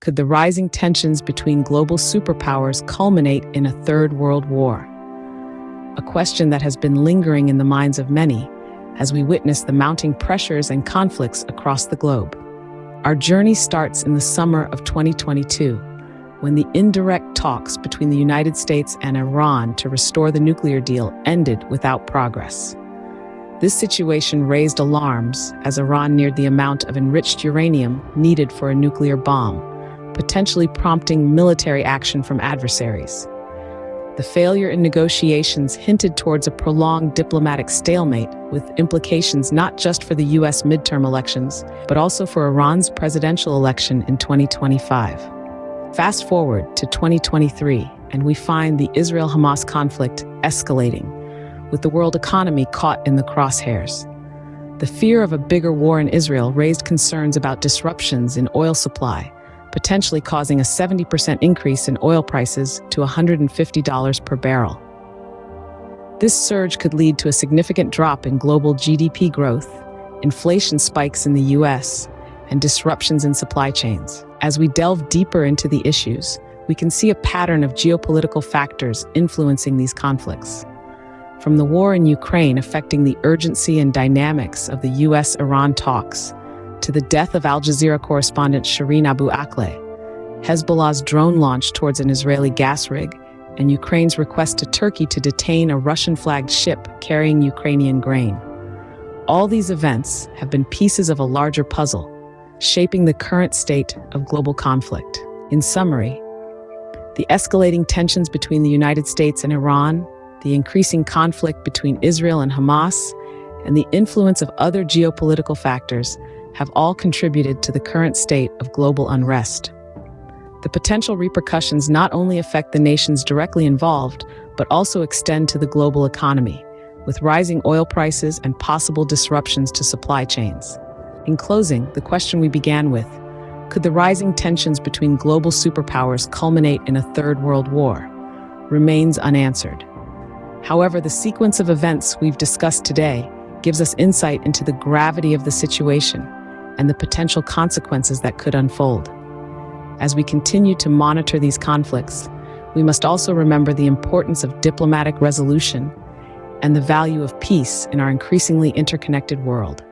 Could the rising tensions between global superpowers culminate in a third world war? A question that has been lingering in the minds of many as we witness the mounting pressures and conflicts across the globe. Our journey starts in the summer of 2022, when the indirect talks between the United States and Iran to restore the nuclear deal ended without progress. This situation raised alarms as Iran neared the amount of enriched uranium needed for a nuclear bomb, potentially prompting military action from adversaries. The failure in negotiations hinted towards a prolonged diplomatic stalemate, with implications not just for the U.S. midterm elections, but also for Iran's presidential election in 2025. Fast forward to 2023, and we find the Israel-Hamas conflict escalating, with the world economy caught in the crosshairs. The fear of a bigger war in Israel raised concerns about disruptions in oil supply, potentially causing a 70% increase in oil prices to $150 per barrel. This surge could lead to a significant drop in global GDP growth, inflation spikes in the U.S., and disruptions in supply chains. As we delve deeper into the issues, we can see a pattern of geopolitical factors influencing these conflicts. From the war in Ukraine affecting the urgency and dynamics of the U.S.-Iran talks, to the death of Al Jazeera correspondent Shireen Abu Akleh, Hezbollah's drone launch towards an Israeli gas rig, and Ukraine's request to Turkey to detain a Russian-flagged ship carrying Ukrainian grain. All these events have been pieces of a larger puzzle, shaping the current state of global conflict. In summary, the escalating tensions between the United States and Iran, the increasing conflict between Israel and Hamas, and the influence of other geopolitical factors have all contributed to the current state of global unrest. The potential repercussions not only affect the nations directly involved, but also extend to the global economy, with rising oil prices and possible disruptions to supply chains. In closing, the question we began with, could the rising tensions between global superpowers culminate in a third world war, remains unanswered. However, the sequence of events we've discussed today gives us insight into the gravity of the situation and the potential consequences that could unfold. As we continue to monitor these conflicts, we must also remember the importance of diplomatic resolution and the value of peace in our increasingly interconnected world.